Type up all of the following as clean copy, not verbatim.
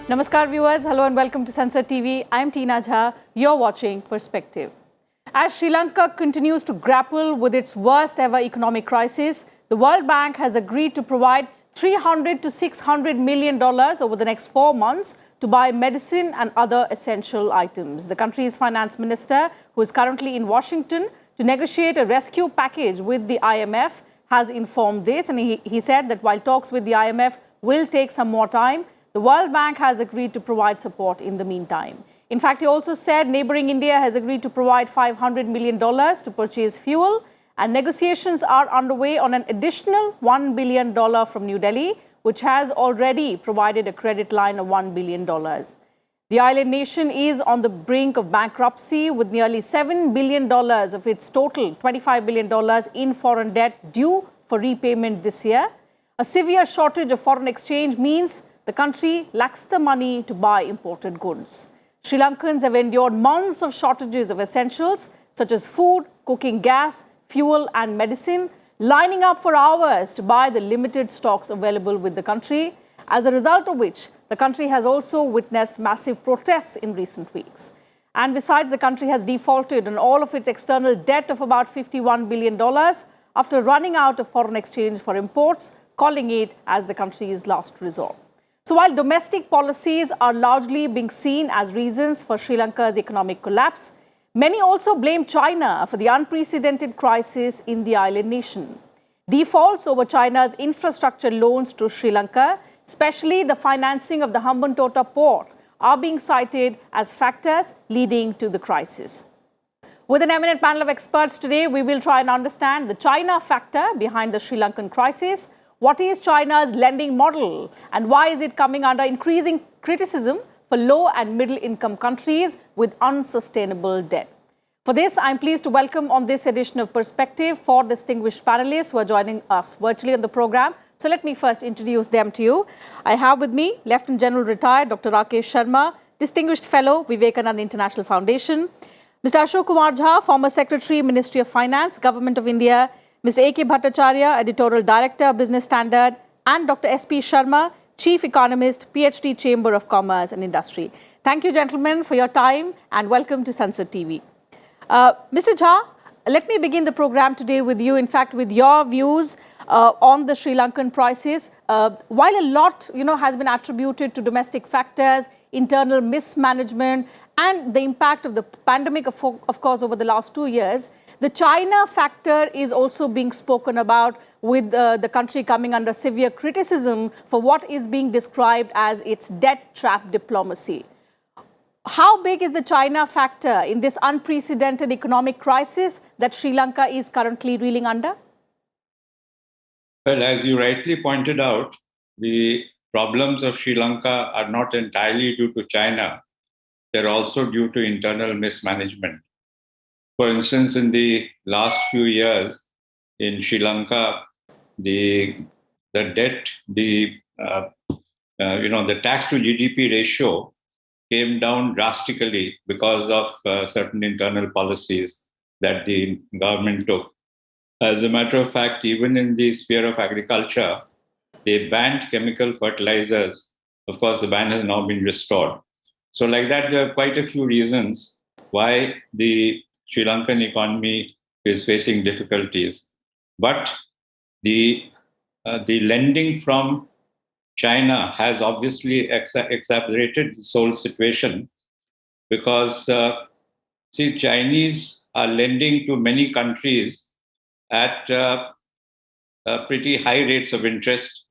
Namaskar viewers, hello and welcome to Sansad TV. I am Tina Jha, you're watching Perspective. As Sri Lanka continues to grapple with its worst ever economic crisis, the World Bank has agreed to provide $300 to $600 million over the next 4 months to buy medicine and other essential items. The country's finance minister, who is currently in Washington to negotiate a rescue package with the IMF, has informed this, and he said that while talks with the IMF will take some more time, the World Bank has agreed to provide support in the meantime. In fact, he also said neighbouring India has agreed to provide $500 million to purchase fuel, and negotiations are underway on an additional $1 billion from New Delhi, which has already provided a credit line of $1 billion. The island nation is on the brink of bankruptcy, with nearly $7 billion of its total $25 billion in foreign debt due for repayment this year. A severe shortage of foreign exchange means the country lacks the money to buy imported goods. Sri Lankans have endured months of shortages of essentials such as food, cooking gas, fuel and medicine, lining up for hours to buy the limited stocks available with the country, as a result of which the country has also witnessed massive protests in recent weeks. And besides, the country has defaulted on all of its external debt of about $51 billion after running out of foreign exchange for imports, calling it as the country's last resort. So while domestic policies are largely being seen as reasons for Sri Lanka's economic collapse, many also blame China for the unprecedented crisis in the island nation. Defaults over China's infrastructure loans to Sri Lanka, especially the financing of the Hambantota port, are being cited as factors leading to the crisis. With an eminent panel of experts today, we will try and understand the China factor behind the Sri Lankan crisis. What is China's lending model, and why is it coming under increasing criticism for low and middle income countries with unsustainable debt? For this, I'm pleased to welcome on this edition of Perspective 4 distinguished panelists who are joining us virtually on the program. So let me first introduce them to you. I have with me Lieutenant General Retired Dr. Rakesh Sharma, Distinguished Fellow, Vivekananda International Foundation; Mr. Ashok Kumar Jha, Former Secretary, Ministry of Finance, Government of India; Mr. A.K. Bhattacharya, Editorial Director, Business Standard; and Dr. S.P. Sharma, Chief Economist, PhD, Chamber of Commerce and Industry. Thank you, gentlemen, for your time, and welcome to Sansad TV. Mr. Jha, let me begin the program today with you, in fact, with your views on the Sri Lankan crisis. While a lot, has been attributed to domestic factors, internal mismanagement, and the impact of the pandemic, of course, over the last 2 years, the China factor is also being spoken about, with the country coming under severe criticism for what is being described as its debt trap diplomacy. How big is the China factor in this unprecedented economic crisis that Sri Lanka is currently reeling under? Well, as you rightly pointed out, the problems of Sri Lanka are not entirely due to China. They're also due to internal mismanagement. For instance, in the last few years in Sri Lanka, the debt, the tax to GDP ratio came down drastically because of certain internal policies that the government took. As a matter of fact, even in the sphere of agriculture, they banned chemical fertilizers. Of course, the ban has now been restored. So like that, there are quite a few reasons why the Sri Lankan economy is facing difficulties. But the lending from China has obviously exacerbated this whole situation, because Chinese are lending to many countries at pretty high rates of interest,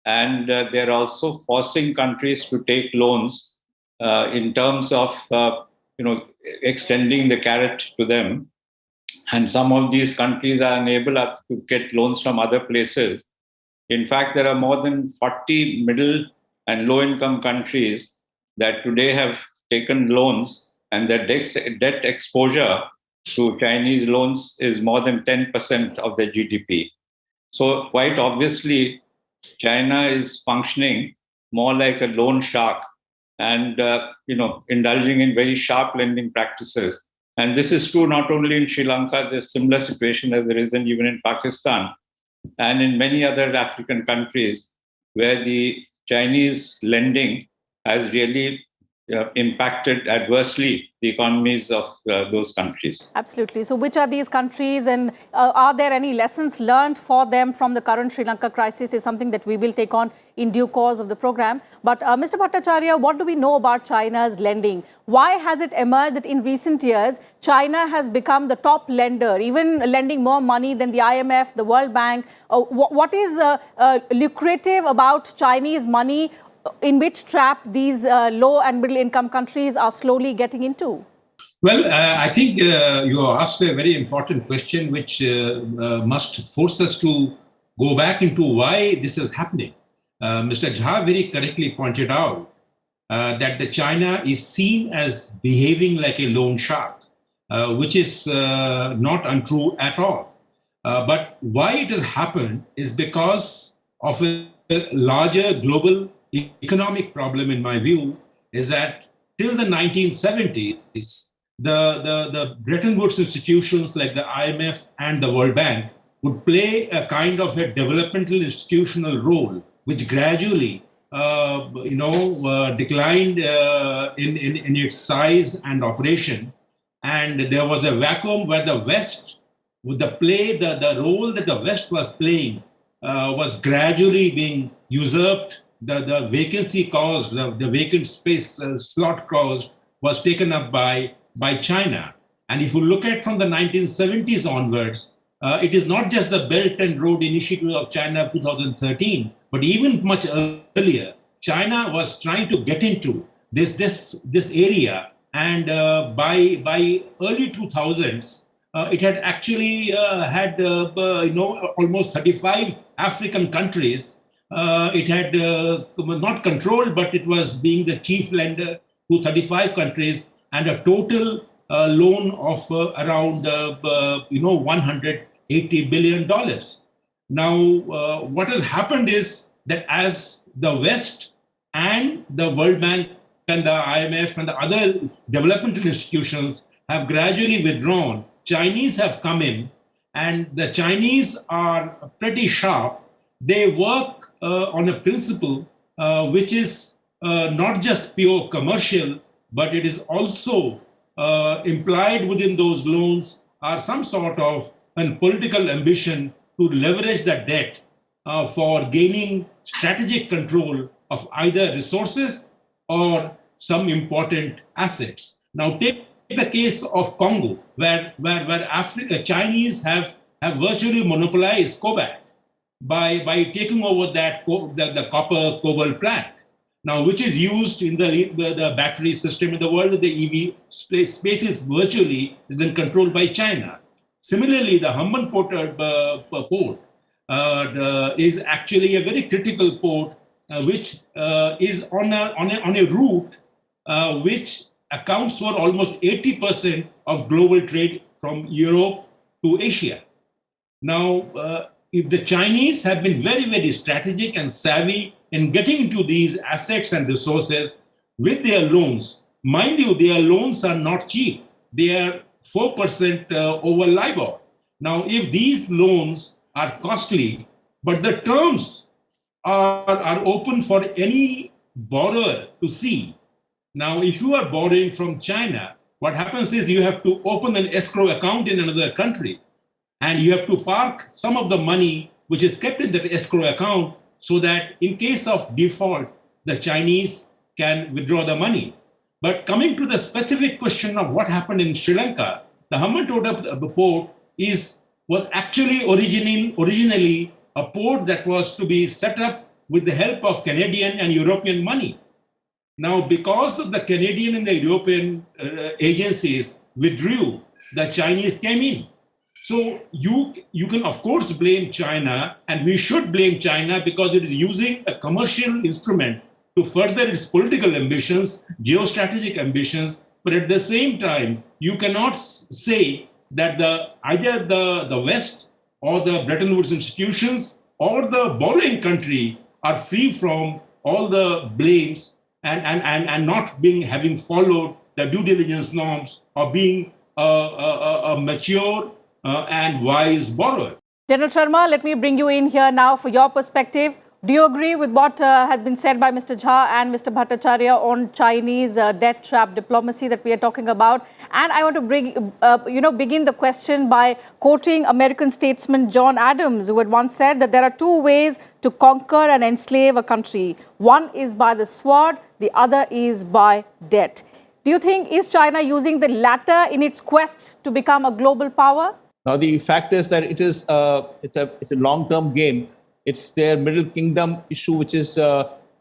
and they're also forcing countries to take loans in terms of extending the carrot to them. And some of these countries are unable to get loans from other places. In fact, there are more than 40 middle and low-income countries that today have taken loans, and their debt exposure to Chinese loans is more than 10% of their GDP. So quite obviously, China is functioning more like a loan shark and indulging in very sharp lending practices. And this is true not only in Sri Lanka. There's a similar situation as there is even in Pakistan and in many other African countries, where the Chinese lending has really impacted adversely the economies of those countries. Absolutely. So which are these countries, and are there any lessons learned for them from the current Sri Lanka crisis is something that we will take on in due course of the program. But Mr. Bhattacharya, what do we know about China's lending? Why has it emerged that in recent years, China has become the top lender, even lending more money than the IMF, the World Bank? What is lucrative about Chinese money, in which trap these low and middle income countries are slowly getting into? Well, I think you asked a very important question, which must force us to go back into why this is happening. Mr. Jha very correctly pointed out that the China is seen as behaving like a loan shark, which is not untrue at all. But why it has happened is because of a larger global economic problem, in my view, is that till the 1970s, the Bretton Woods institutions like the IMF and the World Bank would play a kind of a developmental institutional role, which gradually, declined in its size and operation. And there was a vacuum where the West, with the role that the West was playing, was gradually being usurped. The vacancy caused, the vacant space slot caused, was taken up by China. And if you look at from the 1970s onwards, it is not just the Belt and Road Initiative of China of 2013, but even much earlier, China was trying to get into this area. And by early 2000s, it had actually had almost 35 African countries. It had not controlled, but it was being the chief lender to 35 countries, and a total loan of around $180 billion. Now, what has happened is that as the West and the World Bank and the IMF and the other developmental institutions have gradually withdrawn, Chinese have come in, and the Chinese are pretty sharp. They work on a principle which is not just pure commercial, but it is also implied within those loans are some sort of a political ambition to leverage the debt for gaining strategic control of either resources or some important assets. Now, take the case of Congo, where Chinese have virtually monopolized cobalt by taking over the copper cobalt plant, now which is used in the battery system in the world. The EV space is virtually then controlled by China. Similarly, the Hambantota port is actually a very critical port, which is on a route which accounts for almost 80% of global trade from Europe to Asia. Now, if the Chinese have been very, very strategic and savvy in getting into these assets and resources with their loans, mind you, their loans are not cheap. They are 4% over LIBOR. Now, if these loans are costly, but the terms are open for any borrower to see. Now, if you are borrowing from China, what happens is you have to open an escrow account in another country, and you have to park some of the money which is kept in that escrow account so that in case of default, the Chinese can withdraw the money. But coming to the specific question of what happened in Sri Lanka, the Hambantota port was actually originally a port that was to be set up with the help of Canadian and European money. Now, because of the Canadian and the European agencies withdrew, the Chinese came in. So you can, of course, blame China, and we should blame China because it is using a commercial instrument to further its political ambitions, geostrategic ambitions. But at the same time, you cannot say that either the West or the Bretton Woods institutions or the borrowing country are free from all the blames and not having followed the due diligence norms or being a mature and wise borrower. General Sharma, let me bring you in here now for your perspective. Do you agree with what has been said by Mr. Jha and Mr. Bhattacharya on Chinese debt trap diplomacy that we are talking about? And I want to begin the question by quoting American statesman John Adams, who had once said that there are two ways to conquer and enslave a country. One is by the sword, the other is by debt. Do you think, is China using the latter in its quest to become a global power? Now, the fact is that it's a long-term game. It's their Middle Kingdom issue, which is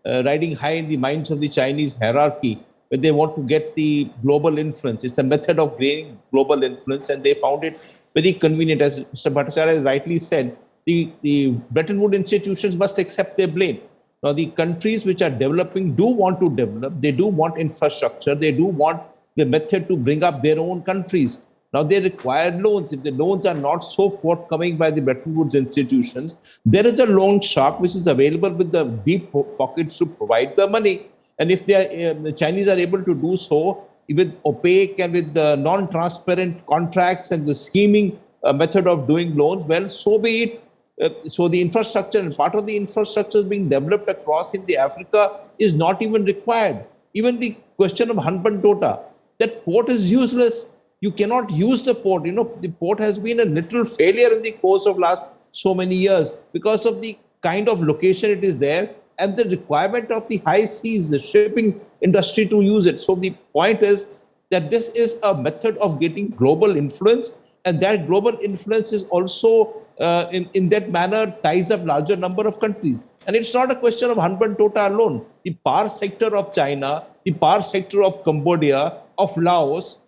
riding high in the minds of the Chinese hierarchy, where they want to get the global influence. It's a method of gaining global influence, and they found it very convenient. As Mr. Bhattacharya rightly said, the Bretton Woods institutions must accept their blame. Now, the countries which are developing do want to develop. They do want infrastructure. They do want the method to bring up their own countries. Now, they require loans. If the loans are not so forthcoming by the Bretton Woods institutions, there is a loan shark which is available with the deep pockets to provide the money. And if the Chinese are able to do so with opaque and with the non-transparent contracts and the scheming method of doing loans, well, so be it. So the infrastructure and part of the infrastructure being developed across in the Africa is not even required. Even the question of Hambantota, that port is useless. You cannot use the port. You know, the port has been a literal failure in the course of last so many years because of the kind of location it is there and the requirement of the high seas, the shipping industry to use it. So the point is that this is a method of getting global influence, and that global influence is also in that manner ties up larger number of countries. And it's not a question of Hambantota alone. The power sector of China, the power sector of Cambodia, of Laos,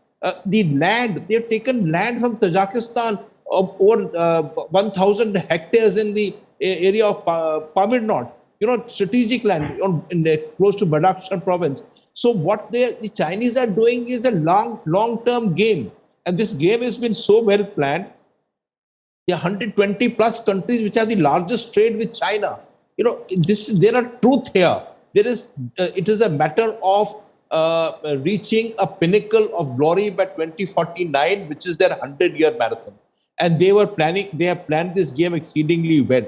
the land, they have taken land from Tajikistan of over 1,000 hectares in the area of Pamirnot, strategic land close to Badakhshan province. So what the Chinese are doing is a long-term game. And this game has been so well planned. There are 120 plus countries which have the largest trade with China. There are truth here. It is a matter of reaching a pinnacle of glory by 2049, which is their 100-year marathon. And they have planned this game exceedingly well.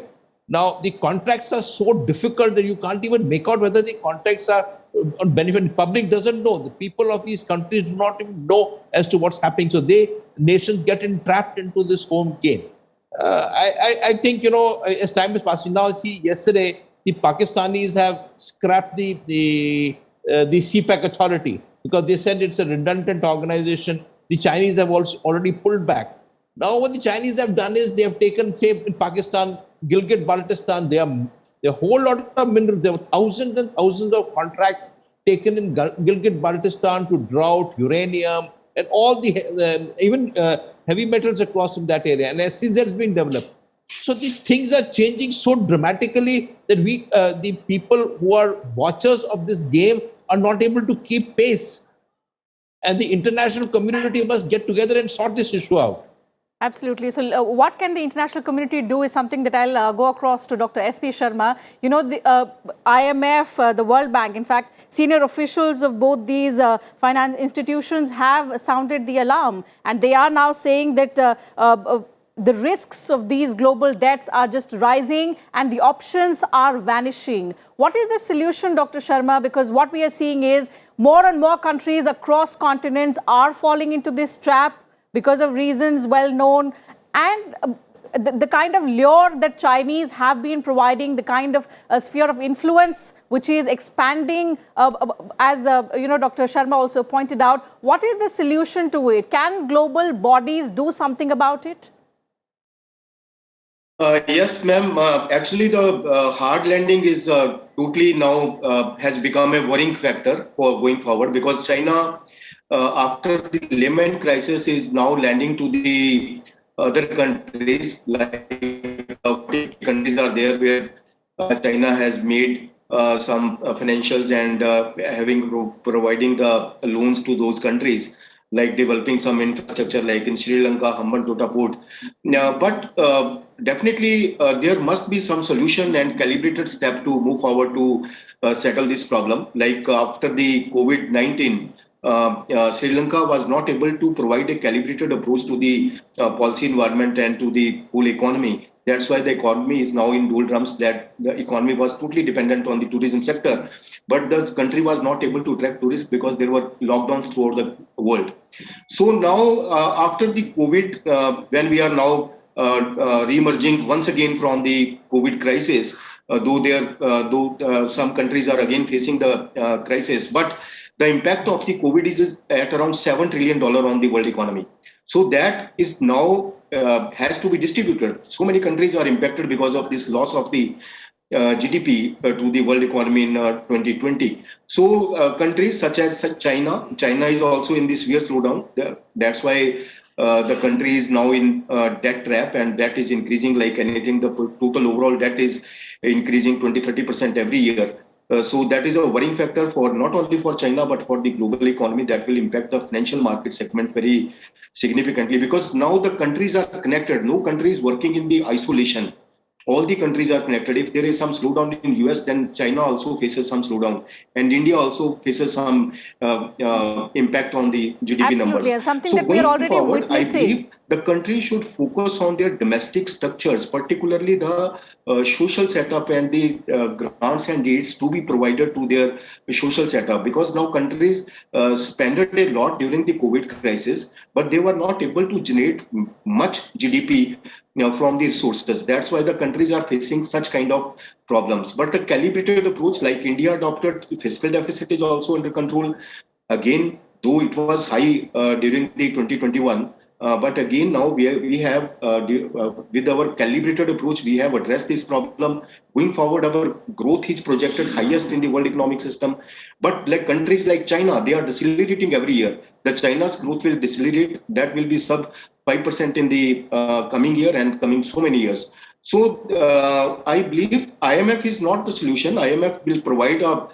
Now, the contracts are so difficult that you can't even make out whether the contracts are on benefit. The public doesn't know. The people of these countries do not even know as to what's happening. So nations get entrapped into this home game. I think, as time is passing now, see, yesterday, the Pakistanis have scrapped the CPEC authority because they said it's a redundant organization. The Chinese have also already pulled back. Now, what the Chinese have done is they have taken, say, in Pakistan, Gilgit-Baltistan, there are a whole lot of minerals. There were thousands and thousands of contracts taken in Gilgit-Baltistan to drought, uranium, and all the even heavy metals across from that area. And SEZ has been developed. So the things are changing so dramatically that the people who are watchers of this game are not able to keep pace. And the international community must get together and sort this issue out. Absolutely. So what can the international community do is something that I'll go across to Dr. S.P. Sharma. The IMF, the World Bank, in fact, senior officials of both these finance institutions have sounded the alarm. And they are now saying that the risks of these global debts are just rising and the options are vanishing. What is the solution, Dr. Sharma? Because what we are seeing is more and more countries across continents are falling into this trap because of reasons well known, and the kind of lure that Chinese have been providing, the kind of sphere of influence which is expanding, as Dr. Sharma also pointed out. What is the solution to it? Can global bodies do something about it? Yes, ma'am. Actually, the hard landing is totally now has become a worrying factor for going forward, because China, after the Lehman crisis, is now landing to the other countries. Like countries are there where China has made some financials and providing the loans to those countries, like developing some infrastructure, like in Sri Lanka, Hambantota port. But definitely there must be some solution and calibrated step to move forward to settle this problem. Like after the COVID-19, Sri Lanka was not able to provide a calibrated approach to the policy environment and to the whole economy. That's why the economy is now in doldrums, that the economy was totally dependent on the tourism sector. But the country was not able to attract tourists because there were lockdowns throughout the world. So now, after the COVID, when we are now re-emerging once again from the COVID crisis, though some countries are again facing the crisis, but the impact of the COVID is at around $7 trillion on the world economy. So that is now has to be distributed. So many countries are impacted because of this loss of the GDP to the world economy in 2020. So countries such as China is also in this severe slowdown. That's why the country is now in debt trap, and debt is increasing like anything. The total overall debt is increasing 20-30% every year. So that is a worrying factor for not only for China, but for the global economy. That will impact the financial market segment very significantly, because now the countries are connected. No country is working in the isolation. All the countries are connected. If there is some slowdown in US, then China also faces some slowdown, and India also faces some impact on the GDP numbers. Absolutely, and something So that we are already forward, witnessing. I believe the country should focus on their domestic structures, particularly the social setup and the grants and aids to be provided to their social setup, because now countries spent a lot during the COVID crisis, but they were not able to generate much GDP from the resources. That's why the countries are facing such kind of problems. But the calibrated approach, like India adopted, fiscal deficit is also under control. Again, though it was high during the 2021, but again now we have with our calibrated approach, we have addressed this problem. Going forward, our growth is projected highest in the world economic system. But like countries like China, they are decelerating every year. The China's growth will decelerate. That will be sub 5% in the coming year and coming so many years. So I believe IMF is not the solution. IMF will provide a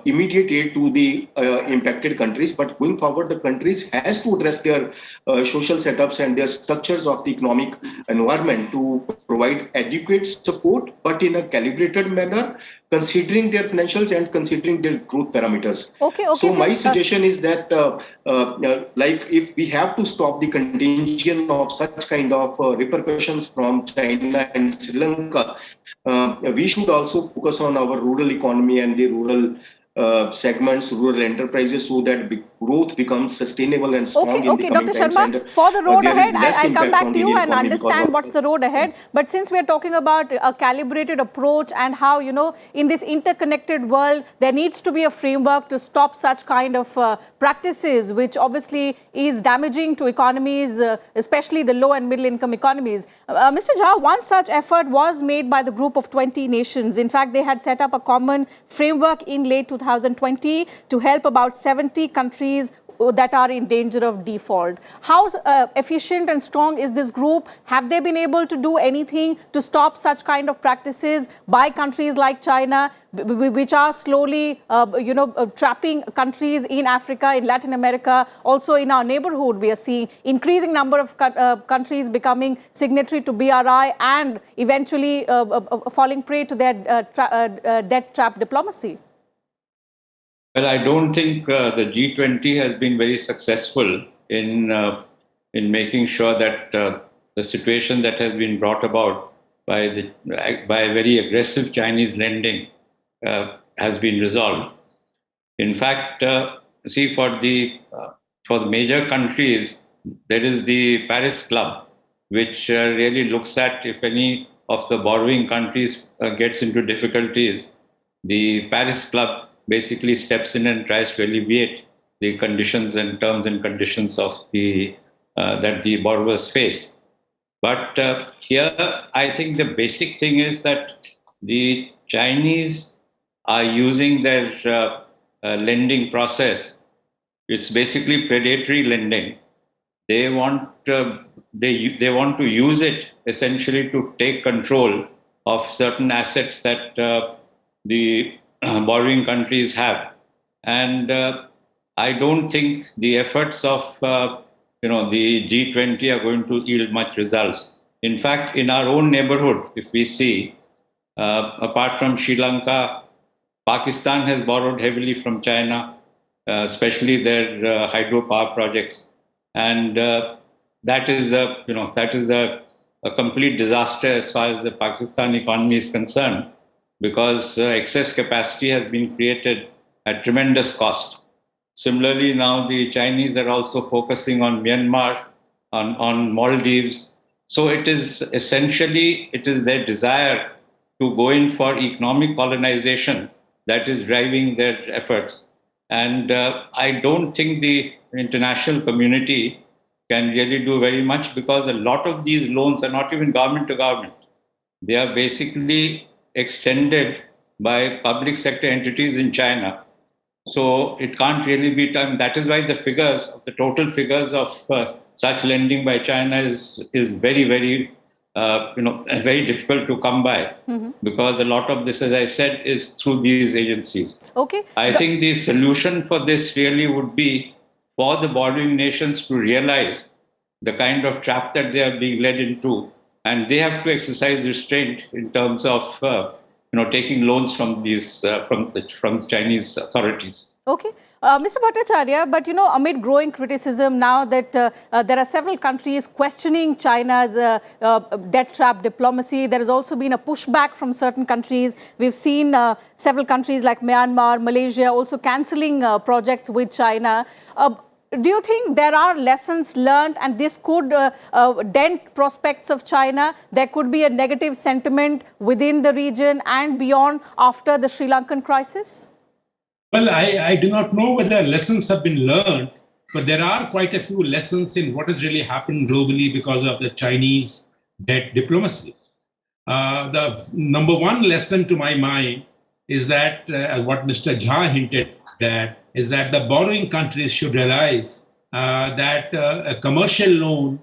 immediate aid to the impacted countries, but going forward, the countries has to address their social setups and their structures of the economic environment to provide adequate support, but in a calibrated manner, considering their financials and considering their growth parameters. Okay, so my sir, suggestion is that like if we have to stop the contagion of such kind of repercussions from China and Sri Lanka, we should also focus on our rural economy and the rural segments, rural enterprises, so that growth becomes sustainable and strong in the coming Dr. times. Sharma, And for the road ahead, I come back to you and understand what's the road ahead. But since we're talking about a calibrated approach and how, you know, in this interconnected world, there needs to be a framework to stop such kind of practices, which obviously is damaging to economies, especially the low and middle income economies. Mr. Jha, one such effort was made by the group of 20 nations. In fact, they had set up a common framework in late 2020 to help about 70 countries that are in danger of default. How efficient and strong is this group? Have they been able to do anything to stop such kind of practices by countries like China, which are slowly, trapping countries in Africa, in Latin America, also in our neighborhood? We are seeing increasing number of countries becoming signatory to BRI and eventually falling prey to their debt trap diplomacy. Well, I don't think the G20 has been very successful in making sure that the situation that has been brought about by very aggressive Chinese lending has been resolved. In fact, see, for the major countries, there is the Paris Club, which really looks at if any of the borrowing countries gets into difficulties. The Paris Club basically steps in and tries to alleviate the conditions and terms and conditions of that the borrowers face. But here, I think the basic thing is that the Chinese are using their lending process. It's basically predatory lending. They want they want to use it essentially to take control of certain assets that the borrowing countries have, and I don't think the efforts of the G20 are going to yield much results. In fact, in our own neighborhood, if we see, apart from Sri Lanka, Pakistan has borrowed heavily from China, especially their hydropower projects, and that is a a complete disaster as far as the Pakistan economy is concerned, because excess capacity has been created at tremendous cost. Similarly, now the Chinese are also focusing on Myanmar, on Maldives. So it is essentially, it is their desire to go in for economic colonization that is driving their efforts. And I don't think the international community can really do very much, because a lot of these loans are not even government to government. They are basically extended by public sector entities in China. So it can't really be done. That is why the figures, the total figures of such lending by China is very, very, very difficult to come by, because a lot of this, as I said, is through these agencies. Okay. I think the solution for this really would be for the borrowing nations to realize the kind of trap that they are being led into, and they have to exercise restraint in terms of taking loans from these from the Chinese authorities. Okay. Mr. Bhattacharya, but amid growing criticism now that there are several countries questioning China's debt trap diplomacy, there has also been a pushback from certain countries. We've seen several countries like Myanmar, Malaysia also cancelling projects with China. Do you think there are lessons learned and this could dent prospects of China? There could be a negative sentiment within the region and beyond after the Sri Lankan crisis? Well, I do not know whether lessons have been learned, but there are quite a few lessons in what has really happened globally because of the Chinese debt diplomacy. The number one lesson to my mind is that what Mr. Jha hinted at is that the borrowing countries should realize that a commercial loan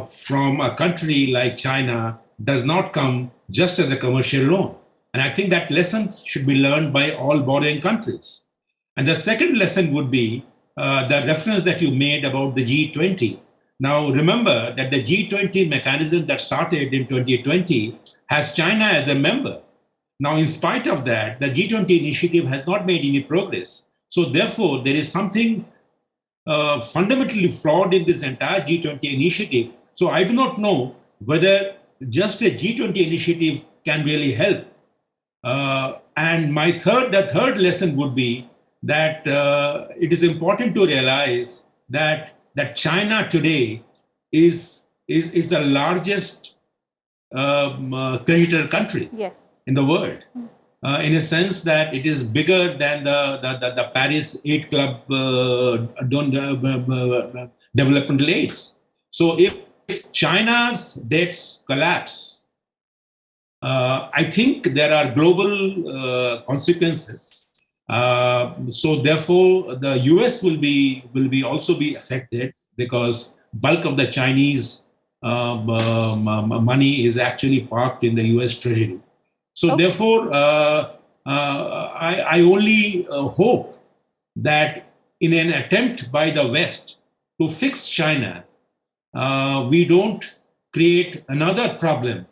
from a country like China does not come just as a commercial loan. And I think that lesson should be learned by all borrowing countries. And the second lesson would be the reference that you made about the G20. Now, remember that the G20 mechanism that started in 2020 has China as a member. Now, in spite of that, the G20 initiative has not made any progress. So therefore, there is something fundamentally flawed in this entire G20 initiative. So I do not know whether just a G20 initiative can really help. And the third lesson would be that it is important to realize that China today is the largest creditor country in the world. In a sense that it is bigger than the Paris 8 Club developmental aids. So if China's debts collapse, I think there are global consequences. So therefore, the US will also be affected, because bulk of the Chinese money is actually parked in the US Treasury. So therefore, I only hope that in an attempt by the West to fix China, we don't create another problem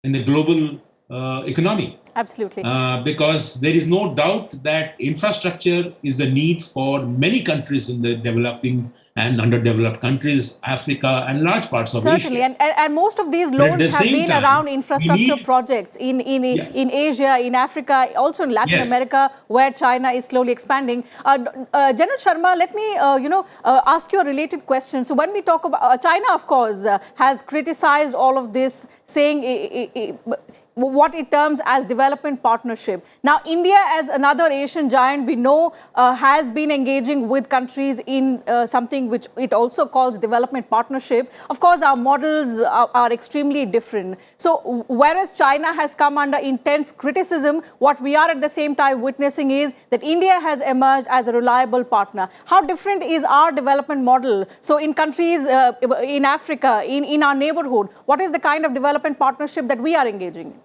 in the global economy. Absolutely. Because there is no doubt that infrastructure is the need for many countries in the developing and underdeveloped countries, Africa, and large parts of Certainly. Asia. And most of these loans have been around infrastructure projects in Asia, in Africa, also in Latin America, where China is slowly expanding. General Sharma, let me ask you a related question. So when we talk about China, of course, has criticized all of this, saying what it terms as development partnership. Now, India, as another Asian giant, we know has been engaging with countries in something which it also calls development partnership. Of course, our models are extremely different. So whereas China has come under intense criticism, what we are at the same time witnessing is that India has emerged as a reliable partner. How different is our development model? So in countries in Africa, in our neighborhood, what is the kind of development partnership that we are engaging in?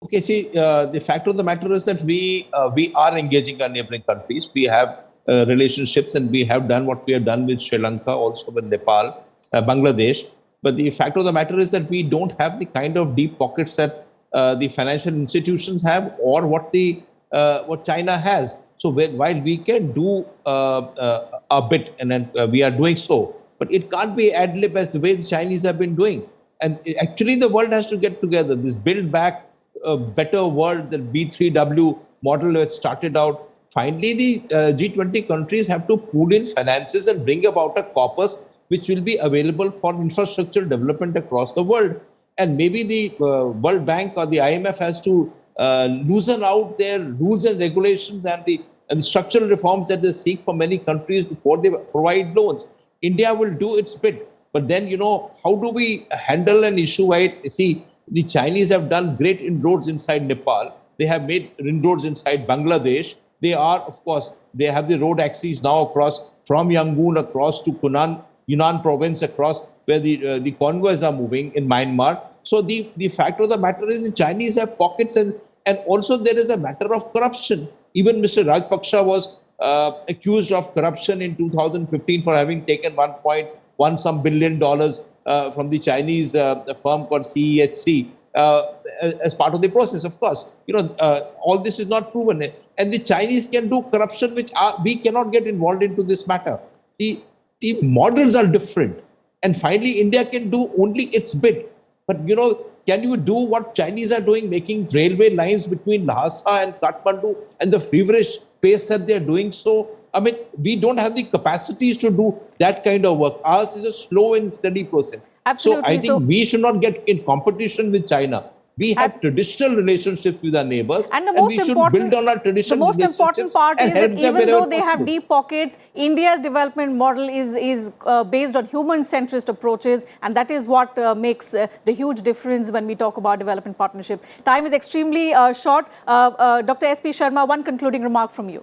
Okay, see, the fact of the matter is that we are engaging our neighboring countries. We have relationships, and we have done what we have done with Sri Lanka, also with Nepal, Bangladesh. But the fact of the matter is that we don't have the kind of deep pockets that the financial institutions have, or what China has. So while we can do a bit, and then we are doing so, but it can't be ad lib as the way the Chinese have been doing. And actually, the world has to get together. This build back a better world, the B3W model that started out. Finally, the G20 countries have to pool in finances and bring about a corpus which will be available for infrastructure development across the world. And maybe the World Bank or the IMF has to loosen out their rules and regulations and the structural reforms that they seek for many countries before they provide loans. India will do its bit. But then, how do we handle an issue? See, the Chinese have done great inroads inside Nepal. They have made inroads inside Bangladesh. They are, of course, they have the road access now across from Yangon across to Yunnan province, across where the convoys are moving in Myanmar. So the fact of the matter is the Chinese have pockets, and also there is a matter of corruption. Even Mr. Rajpaksha was accused of corruption in 2015 for having taken $1.1 billion from the Chinese firm called CEHC as part of the process. Of course, all this is not proven, and the Chinese can do corruption which we cannot get involved into this matter. The models are different, and finally India can do only its bit. But can you do what Chinese are doing, making railway lines between Lhasa and Kathmandu, and the feverish pace that they are doing so? I mean, we don't have the capacities to do that kind of work. Ours is a slow and steady process. Absolutely. So I think we should not get in competition with China. We have traditional relationships with our neighbors, and we should build on our traditional relationships. The most important part is that even though they have deep pockets, India's development model is based on human-centrist approaches, and that is what makes the huge difference when we talk about development partnership. Time is extremely short. Dr. S.P. Sharma, one concluding remark from you.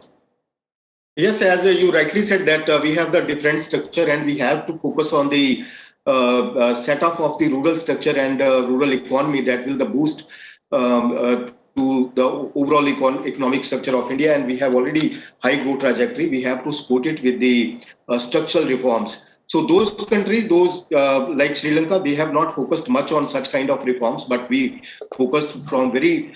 Yes, as you rightly said that we have the different structure, and we have to focus on the setup of the rural structure and rural economy that will the boost to the overall economic structure of India. And we have already high growth trajectory. We have to support it with the structural reforms. So those countries, like Sri Lanka, they have not focused much on such kind of reforms, but we focused from very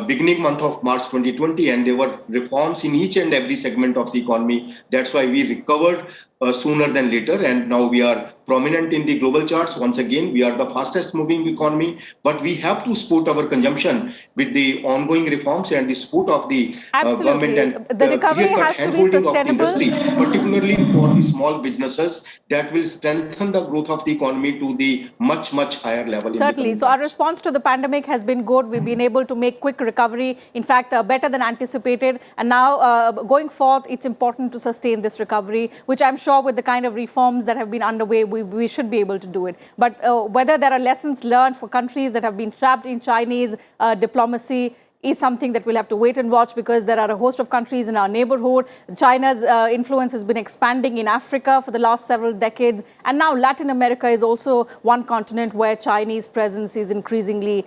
beginning month of March 2020, and there were reforms in each and every segment of the economy. That's why we recovered sooner than later, and now we are prominent in the global charts. Once again, we are the fastest moving economy, but we have to support our consumption with the ongoing reforms and the support of the government, and the recovery has to be sustainable, of the industry, particularly for the small businesses, that will strengthen the growth of the economy to the much higher level. Certainly. So our response to the pandemic has been good. We've been able to make quick recovery, in fact, better than anticipated. And now going forth, it's important to sustain this recovery, which I'm sure with the kind of reforms that have been underway, we should be able to do it. But whether there are lessons learned for countries that have been trapped in Chinese diplomacy is something that we'll have to wait and watch, because there are a host of countries in our neighborhood. China's influence has been expanding in Africa for the last several decades. And now Latin America is also one continent where Chinese presence is increasingly,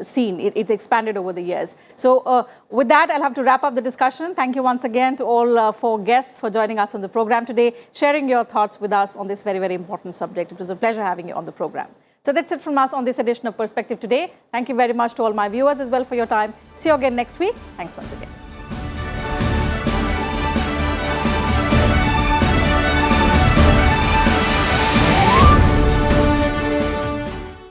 seen. It's expanded over the years. So with that, I'll have to wrap up the discussion. Thank you once again to all 4 guests for joining us on the program today, sharing your thoughts with us on this very, very important subject. It was a pleasure having you on the program. So that's it from us on this edition of Perspective Today. Thank you very much to all my viewers as well for your time. See you again next week. Thanks once again.